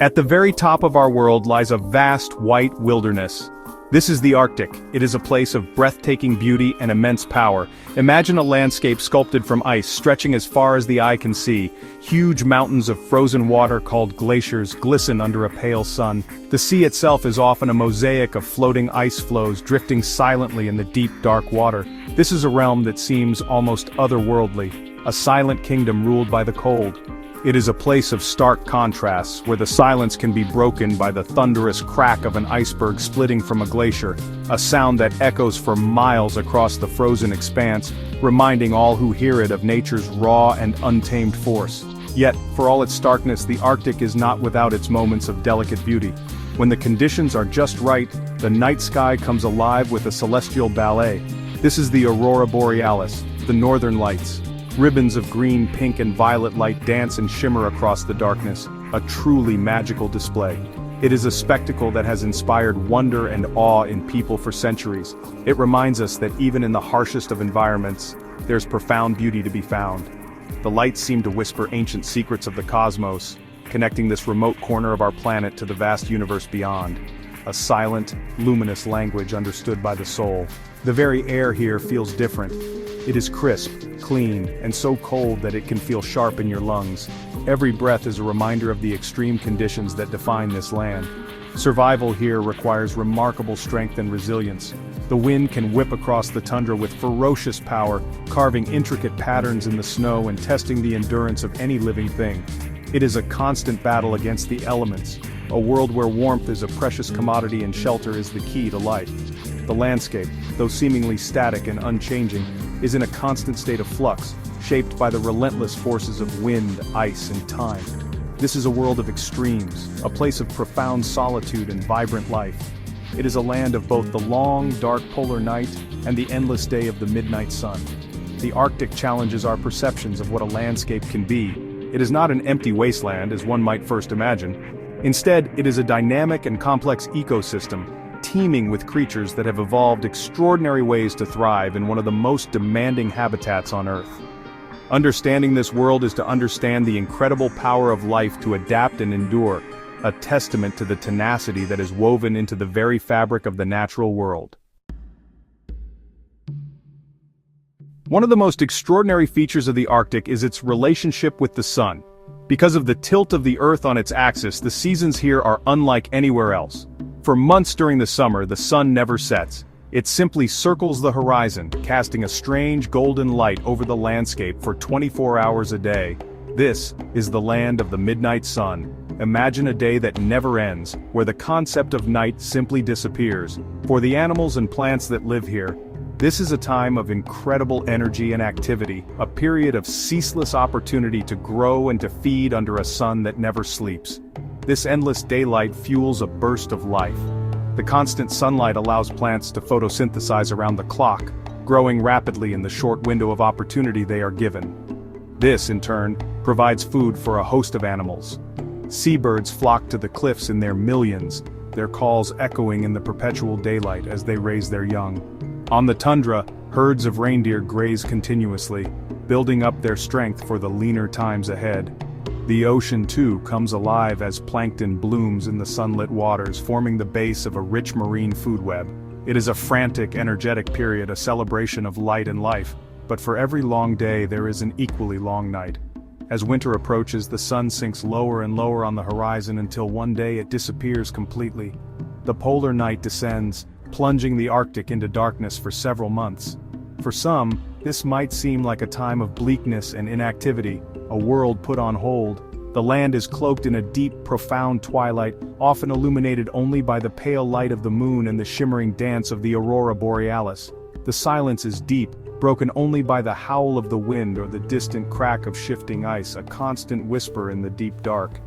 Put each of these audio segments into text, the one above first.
At the very top of our world lies a vast white wilderness. This is the Arctic. It is a place of breathtaking beauty and immense power. Imagine a landscape sculpted from ice stretching as far as the eye can see. Huge mountains of frozen water called glaciers glisten under a pale sun. The sea itself is often a mosaic of floating ice floes drifting silently in the deep dark water. This is a realm that seems almost otherworldly, a silent kingdom ruled by the cold. It is a place of stark contrasts, where the silence can be broken by the thunderous crack of an iceberg splitting from a glacier, a sound that echoes for miles across the frozen expanse, reminding all who hear it of nature's raw and untamed force. Yet, for all its starkness, the Arctic is not without its moments of delicate beauty. When the conditions are just right, the night sky comes alive with a celestial ballet. This is the aurora borealis, the northern lights. Ribbons of green, pink, and violet light dance and shimmer across the darkness, a truly magical display. It is a spectacle that has inspired wonder and awe in people for centuries. It reminds us that even in the harshest of environments, there's profound beauty to be found. The lights seem to whisper ancient secrets of the cosmos, connecting this remote corner of our planet to the vast universe beyond. A silent, luminous language understood by the soul. The very air here feels different. It is crisp, clean, and so cold that it can feel sharp in your lungs. Every breath is a reminder of the extreme conditions that define this land. Survival here requires remarkable strength and resilience. The wind can whip across the tundra with ferocious power, carving intricate patterns in the snow and testing the endurance of any living thing. It is a constant battle against the elements, a world where warmth is a precious commodity and shelter is the key to life. The landscape, though seemingly static and unchanging, is in a constant state of flux, shaped by the relentless forces of wind, ice, and time. This is a world of extremes, a place of profound solitude and vibrant life. It is a land of both the long, dark polar night and the endless day of the midnight sun. The Arctic challenges our perceptions of what a landscape can be. It is not an empty wasteland, as one might first imagine. Instead, it is a dynamic and complex ecosystem, teeming with creatures that have evolved extraordinary ways to thrive in one of the most demanding habitats on Earth. Understanding this world is to understand the incredible power of life to adapt and endure, a testament to the tenacity that is woven into the very fabric of the natural world. One of the most extraordinary features of the Arctic is its relationship with the sun. Because of the tilt of the Earth on its axis, the seasons here are unlike anywhere else. For months during the summer, the sun never sets. It simply circles the horizon, casting a strange golden light over the landscape for 24 hours a day. This is the land of the midnight sun. Imagine a day that never ends, where the concept of night simply disappears. For the animals and plants that live here, this is a time of incredible energy and activity, a period of ceaseless opportunity to grow and to feed under a sun that never sleeps. This endless daylight fuels a burst of life. The constant sunlight allows plants to photosynthesize around the clock, growing rapidly in the short window of opportunity they are given. This, in turn, provides food for a host of animals. Seabirds flock to the cliffs in their millions, their calls echoing in the perpetual daylight as they raise their young. On the tundra, herds of reindeer graze continuously, building up their strength for the leaner times ahead. The ocean, too, comes alive as plankton blooms in the sunlit waters, forming the base of a rich marine food web. It is a frantic, energetic period, a celebration of light and life, but for every long day there is an equally long night. As winter approaches, the sun sinks lower and lower on the horizon until one day it disappears completely. The polar night descends, plunging the Arctic into darkness for several months. For some, this might seem like a time of bleakness and inactivity, a world put on hold. The land is cloaked in a deep, profound twilight, often illuminated only by the pale light of the moon and the shimmering dance of the aurora borealis. The silence is deep, broken only by the howl of the wind or the distant crack of shifting ice, a constant whisper in the deep dark.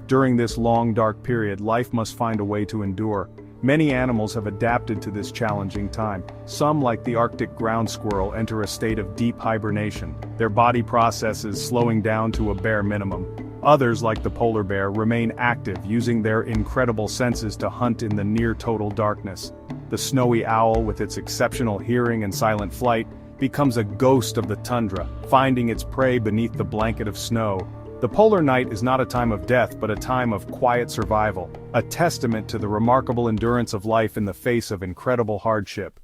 During this long dark period, life must find a way to endure. Many animals have adapted to this challenging time. Some, like the Arctic ground squirrel, enter a state of deep hibernation, their body processes slowing down to a bare minimum. Others, like the polar bear, remain active, using their incredible senses to hunt in the near-total darkness. The snowy owl, with its exceptional hearing and silent flight, becomes a ghost of the tundra, finding its prey beneath the blanket of snow. The polar night is not a time of death but a time of quiet survival, a testament to the remarkable endurance of life in the face of incredible hardship.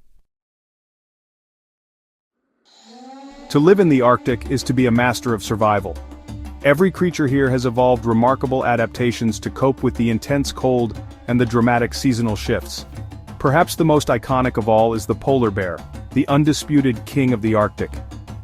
To live in the Arctic is to be a master of survival. Every creature here has evolved remarkable adaptations to cope with the intense cold and the dramatic seasonal shifts. Perhaps the most iconic of all is the polar bear, the undisputed king of the Arctic.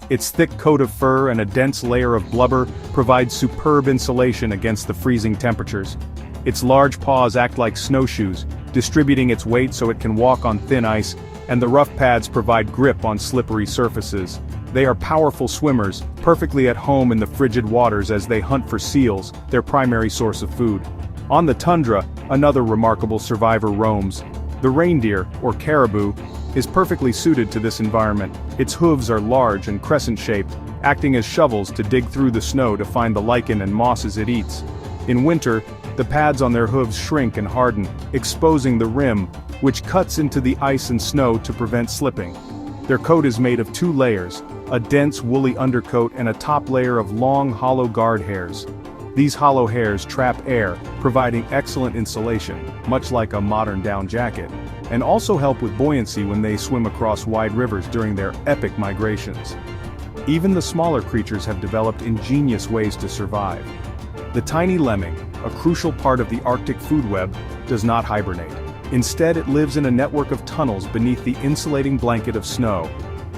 Its thick coat of fur and a dense layer of blubber provide superb insulation against the freezing temperatures. Its large paws act like snowshoes, distributing its weight so it can walk on thin ice, and the rough pads provide grip on slippery surfaces. They are powerful swimmers, perfectly at home in the frigid waters as they hunt for seals, their primary source of food. On the tundra, another remarkable survivor roams. The reindeer, or caribou, is perfectly suited to this environment. Its hooves are large and crescent-shaped, acting as shovels to dig through the snow to find the lichen and mosses it eats. In winter, the pads on their hooves shrink and harden, exposing the rim, which cuts into the ice and snow to prevent slipping. Their coat is made of two layers, a dense woolly undercoat and a top layer of long hollow guard hairs. These hollow hairs trap air, providing excellent insulation, much like a modern down jacket, and also help with buoyancy when they swim across wide rivers during their epic migrations. Even the smaller creatures have developed ingenious ways to survive. The tiny lemming, a crucial part of the Arctic food web, does not hibernate. Instead, it lives in a network of tunnels beneath the insulating blanket of snow.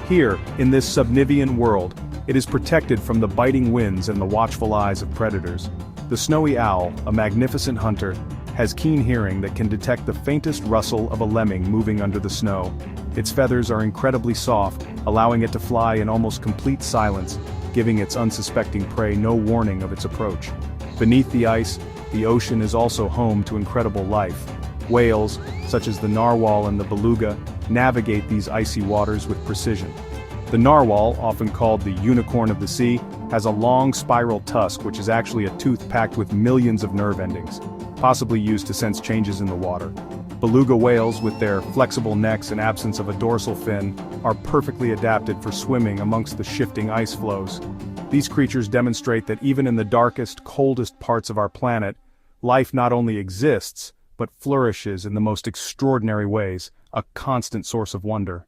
Here, in this subnivean world, it is protected from the biting winds and the watchful eyes of predators. The snowy owl, a magnificent hunter, has keen hearing that can detect the faintest rustle of a lemming moving under the snow. Its feathers are incredibly soft, allowing it to fly in almost complete silence, giving its unsuspecting prey no warning of its approach. Beneath the ice, the ocean is also home to incredible life. Whales, such as the narwhal and the beluga, navigate these icy waters with precision. The narwhal, often called the unicorn of the sea, has a long spiral tusk which is actually a tooth packed with millions of nerve endings, possibly used to sense changes in the water. Beluga whales, with their flexible necks and absence of a dorsal fin, are perfectly adapted for swimming amongst the shifting ice floes. These creatures demonstrate that even in the darkest, coldest parts of our planet, life not only exists, but flourishes in the most extraordinary ways, a constant source of wonder.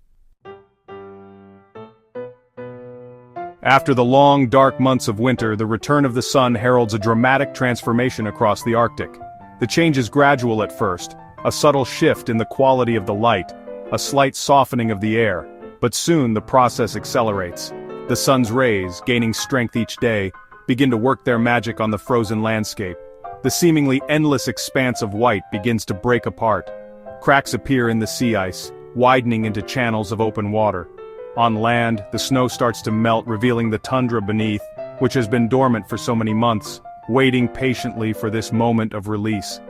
After the long, dark months of winter, the return of the sun heralds a dramatic transformation across the Arctic. The change is gradual at first, a subtle shift in the quality of the light, a slight softening of the air, but soon the process accelerates. The sun's rays, gaining strength each day, begin to work their magic on the frozen landscape. The seemingly endless expanse of white begins to break apart. Cracks appear in the sea ice, widening into channels of open water. On land, the snow starts to melt, revealing the tundra beneath, which has been dormant for so many months, waiting patiently for this moment of release.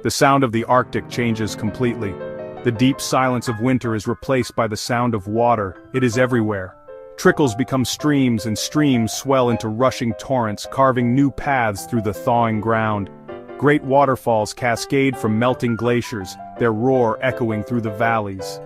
The sound of the Arctic changes completely. The deep silence of winter is replaced by the sound of water. It is everywhere. Trickles become streams and streams swell into rushing torrents, carving new paths through the thawing ground. Great waterfalls cascade from melting glaciers, their roar echoing through the valleys.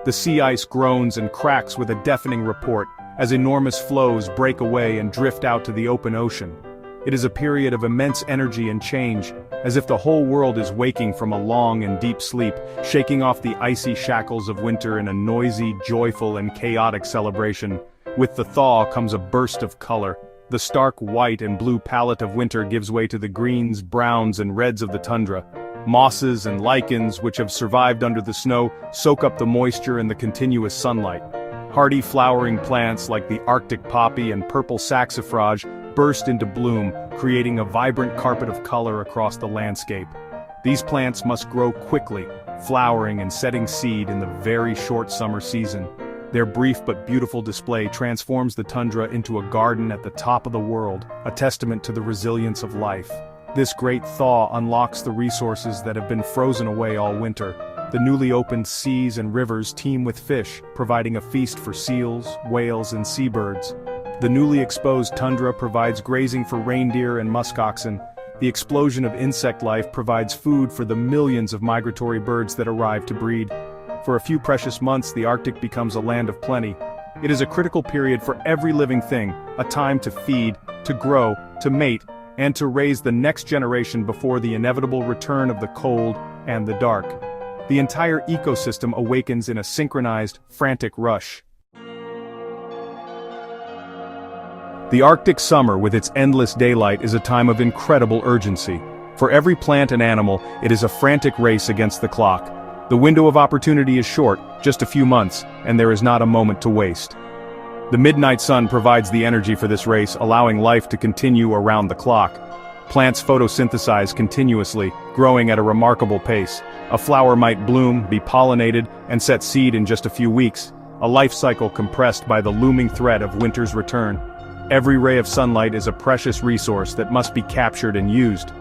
The sea ice groans and cracks with a deafening report, as enormous floes break away and drift out to the open ocean. It is a period of immense energy and change, as if the whole world is waking from a long and deep sleep, shaking off the icy shackles of winter in a noisy, joyful, and chaotic celebration. With the thaw comes a burst of color. The stark white and blue palette of winter gives way to the greens, browns, and reds of the tundra. Mosses and lichens, which have survived under the snow, soak up the moisture and the continuous sunlight. Hardy flowering plants like the Arctic poppy and purple saxifrage burst into bloom, creating a vibrant carpet of color across the landscape. These plants must grow quickly, flowering and setting seed in the very short summer season. Their brief but beautiful display transforms the tundra into a garden at the top of the world, a testament to the resilience of life. This great thaw unlocks the resources that have been frozen away all winter. The newly opened seas and rivers teem with fish, providing a feast for seals, whales, and seabirds. The newly exposed tundra provides grazing for reindeer and muskoxen. The explosion of insect life provides food for the millions of migratory birds that arrive to breed. For a few precious months, the Arctic becomes a land of plenty. It is a critical period for every living thing, a time to feed, to grow, to mate, and to raise the next generation before the inevitable return of the cold and the dark. The entire ecosystem awakens in a synchronized, frantic rush. The Arctic summer with its endless daylight is a time of incredible urgency. For every plant and animal, it is a frantic race against the clock. The window of opportunity is short, just a few months, and there is not a moment to waste. The midnight sun provides the energy for this race, allowing life to continue around the clock. Plants photosynthesize continuously, growing at a remarkable pace. A flower might bloom, be pollinated, and set seed in just a few weeks, a life cycle compressed by the looming threat of winter's return. Every ray of sunlight is a precious resource that must be captured and used.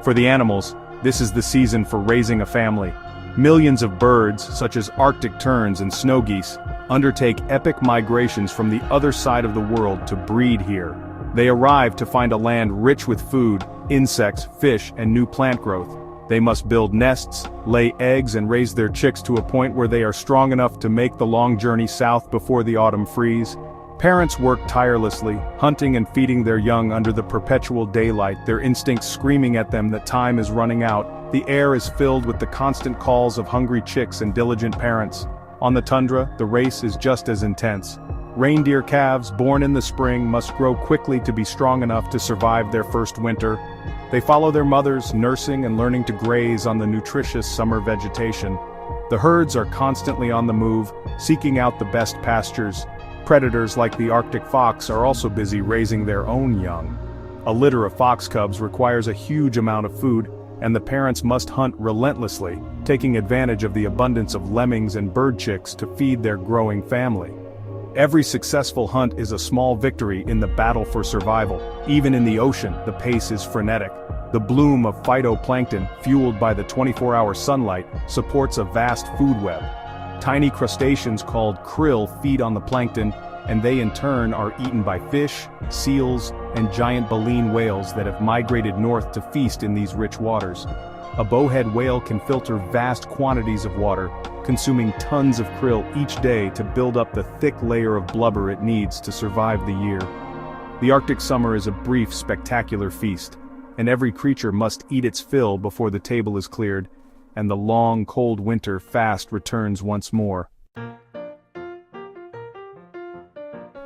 For the animals, this is the season for raising a family. Millions of birds, such as Arctic terns and snow geese, undertake epic migrations from the other side of the world to breed here. They arrive to find a land rich with food, insects, fish, and new plant growth. They must build nests, lay eggs, and raise their chicks to a point where they are strong enough to make the long journey south before the autumn freeze. Parents work tirelessly, hunting and feeding their young under the perpetual daylight, their instincts screaming at them that time is running out. The air is filled with the constant calls of hungry chicks and diligent parents. On the tundra, the race is just as intense. Reindeer calves born in the spring must grow quickly to be strong enough to survive their first winter. They follow their mothers, nursing and learning to graze on the nutritious summer vegetation. The herds are constantly on the move, seeking out the best pastures. Predators like the Arctic fox are also busy raising their own young. A litter of fox cubs requires a huge amount of food, and the parents must hunt relentlessly, taking advantage of the abundance of lemmings and bird chicks to feed their growing family. Every successful hunt is a small victory in the battle for survival. Even in the ocean, the pace is frenetic. The bloom of phytoplankton, fueled by the 24-hour sunlight, supports a vast food web. Tiny crustaceans called krill feed on the plankton, and they in turn are eaten by fish, seals, and giant baleen whales that have migrated north to feast in these rich waters. A bowhead whale can filter vast quantities of water, consuming tons of krill each day to build up the thick layer of blubber it needs to survive the year. The Arctic summer is a brief, spectacular feast, and every creature must eat its fill before the table is cleared, and the long, cold winter fast returns once more.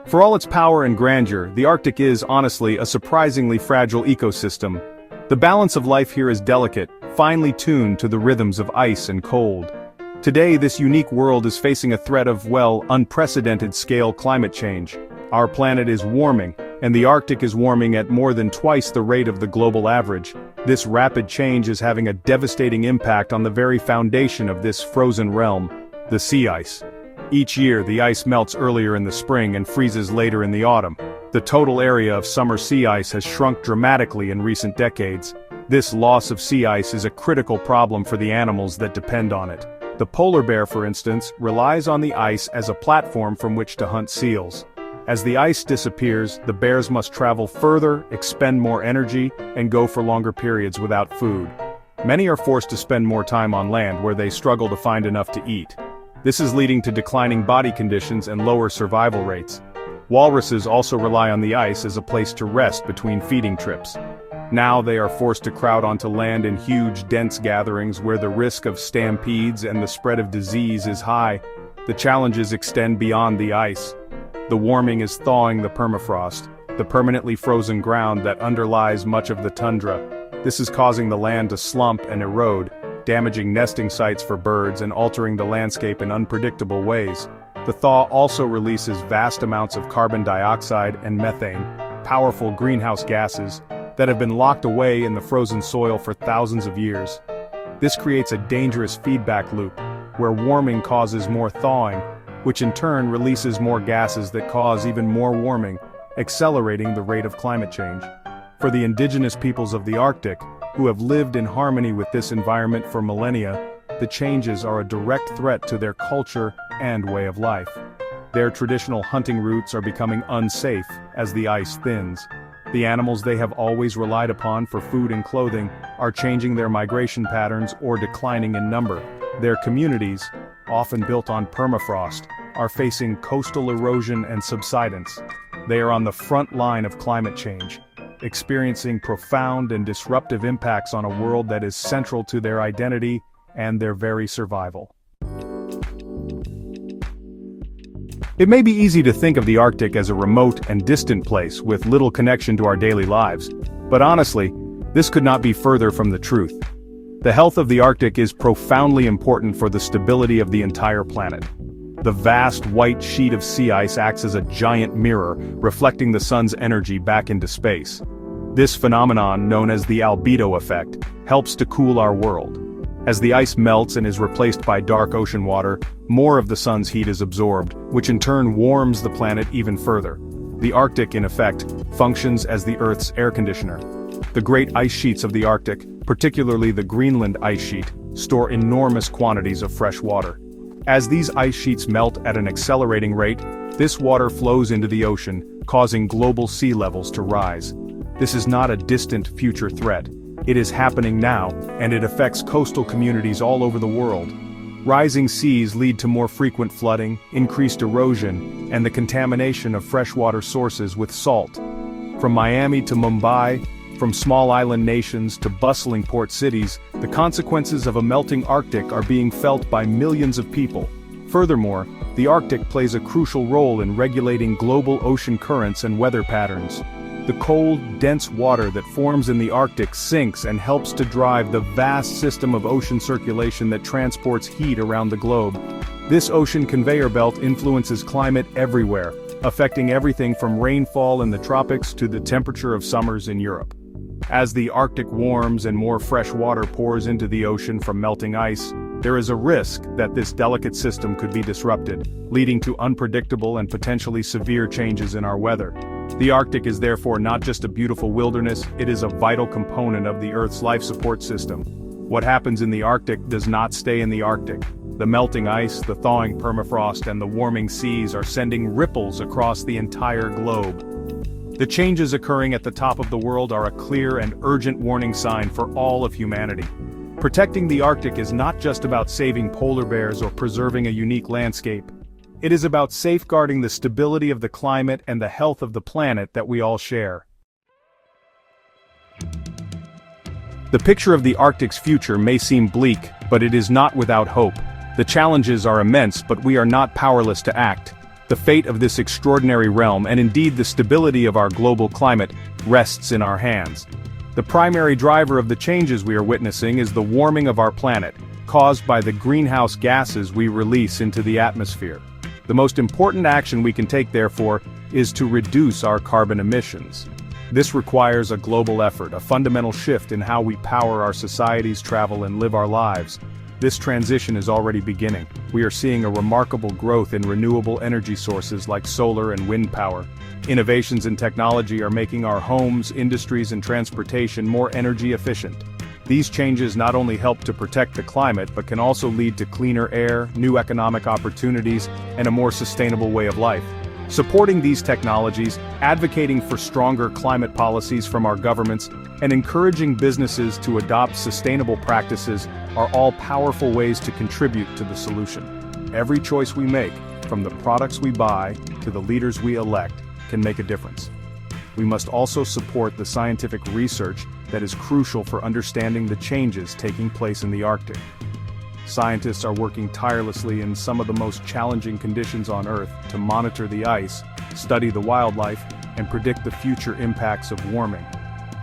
For all its power and grandeur, the Arctic is, honestly, a surprisingly fragile ecosystem. The balance of life here is delicate, finely tuned to the rhythms of ice and cold. Today, this unique world is facing a threat of, well, unprecedented scale climate change. Our planet is warming, and the Arctic is warming at more than twice the rate of the global average. This rapid change is having a devastating impact on the very foundation of this frozen realm, the sea ice. Each year, the ice melts earlier in the spring and freezes later in the autumn. The total area of summer sea ice has shrunk dramatically in recent decades. This loss of sea ice is a critical problem for the animals that depend on it. The polar bear, for instance, relies on the ice as a platform from which to hunt seals. As the ice disappears, the bears must travel further, expend more energy, and go for longer periods without food. Many are forced to spend more time on land where they struggle to find enough to eat. This is leading to declining body conditions and lower survival rates. Walruses also rely on the ice as a place to rest between feeding trips. Now they are forced to crowd onto land in huge, dense gatherings where the risk of stampedes and the spread of disease is high. The challenges extend beyond the ice. The warming is thawing the permafrost, the permanently frozen ground that underlies much of the tundra. This is causing the land to slump and erode, damaging nesting sites for birds and altering the landscape in unpredictable ways. The thaw also releases vast amounts of carbon dioxide and methane, powerful greenhouse gases, that have been locked away in the frozen soil for thousands of years. This creates a dangerous feedback loop, where warming causes more thawing, which in turn releases more gases that cause even more warming, accelerating the rate of climate change. For the indigenous peoples of the Arctic, who have lived in harmony with this environment for millennia, the changes are a direct threat to their culture and way of life. Their traditional hunting routes are becoming unsafe as the ice thins. The animals they have always relied upon for food and clothing are changing their migration patterns or declining in number. Their communities, often built on permafrost, are facing coastal erosion and subsidence. They are on the front line of climate change. experiencing profound and disruptive impacts on a world that is central to their identity and their very survival. It may be easy to think of the Arctic as a remote and distant place with little connection to our daily lives, but honestly, this could not be further from the truth. The health of the Arctic is profoundly important for the stability of the entire planet. The vast white sheet of sea ice acts as a giant mirror, reflecting the sun's energy back into space. This phenomenon, known as the albedo effect, helps to cool our world. As the ice melts and is replaced by dark ocean water, more of the sun's heat is absorbed, which in turn warms the planet even further. The Arctic, in effect, functions as the Earth's air conditioner. The great ice sheets of the Arctic, particularly the Greenland ice sheet, store enormous quantities of fresh water. As these ice sheets melt at an accelerating rate, this water flows into the ocean, causing global sea levels to rise. This is not a distant future threat. It is happening now, and it affects coastal communities all over the world. Rising seas lead to more frequent flooding, increased erosion, and the contamination of freshwater sources with salt. From Miami to Mumbai, from small island nations to bustling port cities, the consequences of a melting Arctic are being felt by millions of people. Furthermore, the Arctic plays a crucial role in regulating global ocean currents and weather patterns. The cold, dense water that forms in the Arctic sinks and helps to drive the vast system of ocean circulation that transports heat around the globe. This ocean conveyor belt influences climate everywhere, affecting everything from rainfall in the tropics to the temperature of summers in Europe. As the Arctic warms and more fresh water pours into the ocean from melting ice, there is a risk that this delicate system could be disrupted, leading to unpredictable and potentially severe changes in our weather. The Arctic is therefore not just a beautiful wilderness, it is a vital component of the Earth's life support system. What happens in the Arctic does not stay in the Arctic. The melting ice, the thawing permafrost, and the warming seas are sending ripples across the entire globe. The changes occurring at the top of the world are a clear and urgent warning sign for all of humanity. Protecting the Arctic is not just about saving polar bears or preserving a unique landscape. It is about safeguarding the stability of the climate and the health of the planet that we all share. The picture of the Arctic's future may seem bleak, but it is not without hope. The challenges are immense, but we are not powerless to act. The fate of this extraordinary realm, and indeed the stability of our global climate, rests in our hands. The primary driver of the changes we are witnessing is the warming of our planet, caused by the greenhouse gases we release into the atmosphere. The most important action we can take, therefore, is to reduce our carbon emissions. This requires a global effort, a fundamental shift in how we power our societies, travel, and live our lives. This transition is already beginning. We are seeing a remarkable growth in renewable energy sources like solar and wind power. Innovations in technology are making our homes, industries, and transportation more energy efficient. These changes not only help to protect the climate but can also lead to cleaner air, new economic opportunities, and a more sustainable way of life. Supporting these technologies, advocating for stronger climate policies from our governments, and encouraging businesses to adopt sustainable practices are all powerful ways to contribute to the solution. Every choice we make, from the products we buy to the leaders we elect, can make a difference. We must also support the scientific research that is crucial for understanding the changes taking place in the Arctic. Scientists are working tirelessly in some of the most challenging conditions on Earth to monitor the ice, study the wildlife, and predict the future impacts of warming.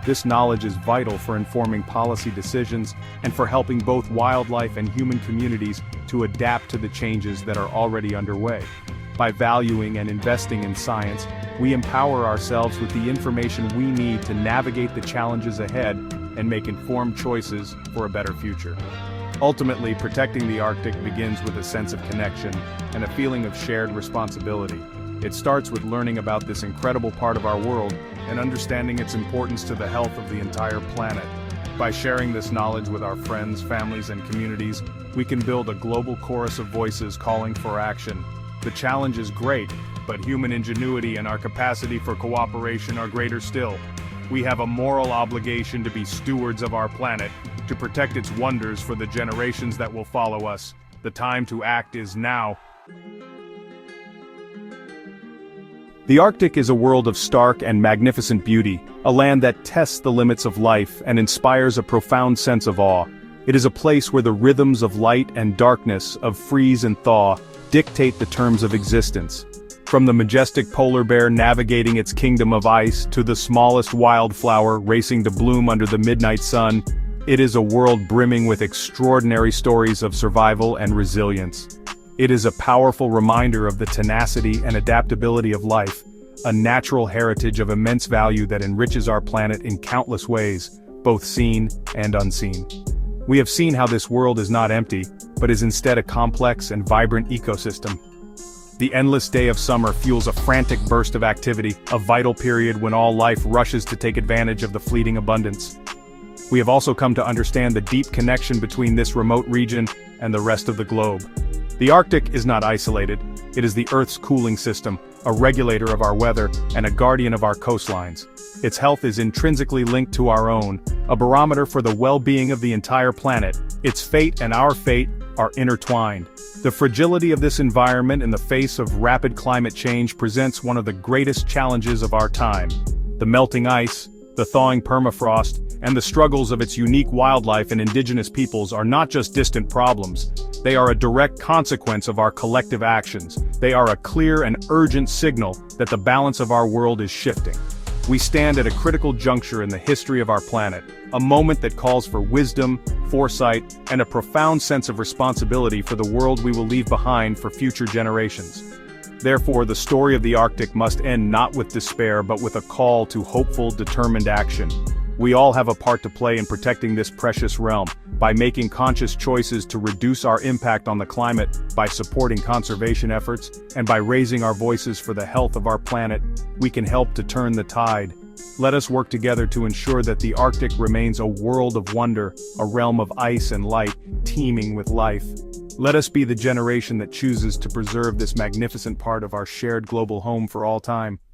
This knowledge is vital for informing policy decisions and for helping both wildlife and human communities to adapt to the changes that are already underway. By valuing and investing in science, we empower ourselves with the information we need to navigate the challenges ahead and make informed choices for a better future. Ultimately, protecting the Arctic begins with a sense of connection and a feeling of shared responsibility. It starts with learning about this incredible part of our world and understanding its importance to the health of the entire planet. By sharing this knowledge with our friends, families, and communities, we can build a global chorus of voices calling for action. The challenge is great, but human ingenuity and our capacity for cooperation are greater still. We have a moral obligation to be stewards of our planet, to protect its wonders for the generations that will follow us. The time to act is now. The Arctic is a world of stark and magnificent beauty, a land that tests the limits of life and inspires a profound sense of awe. It is a place where the rhythms of light and darkness, of freeze and thaw, dictate the terms of existence. From the majestic polar bear navigating its kingdom of ice to the smallest wildflower racing to bloom under the midnight sun, it is a world brimming with extraordinary stories of survival and resilience. It is a powerful reminder of the tenacity and adaptability of life, a natural heritage of immense value that enriches our planet in countless ways, both seen and unseen. We have seen how this world is not empty, but is instead a complex and vibrant ecosystem. The endless day of summer fuels a frantic burst of activity, a vital period when all life rushes to take advantage of the fleeting abundance. We have also come to understand the deep connection between this remote region and the rest of the globe. The Arctic is not isolated, it is the Earth's cooling system, a regulator of our weather, and a guardian of our coastlines. Its health is intrinsically linked to our own, a barometer for the well-being of the entire planet. Its fate and our fate are intertwined. The fragility of this environment in the face of rapid climate change presents one of the greatest challenges of our time. The melting ice, the thawing permafrost, and the struggles of its unique wildlife and indigenous peoples are not just distant problems. They are a direct consequence of our collective actions. They are a clear and urgent signal that the balance of our world is shifting. We stand at a critical juncture in the history of our planet, a moment that calls for wisdom, foresight, and a profound sense of responsibility for the world we will leave behind for future generations. Therefore, the story of the Arctic must end not with despair but with a call to hopeful, determined action. We all have a part to play in protecting this precious realm, by making conscious choices to reduce our impact on the climate, by supporting conservation efforts, and by raising our voices for the health of our planet. We can help to turn the tide. Let us work together to ensure that the Arctic remains a world of wonder, a realm of ice and light, teeming with life. Let us be the generation that chooses to preserve this magnificent part of our shared global home for all time.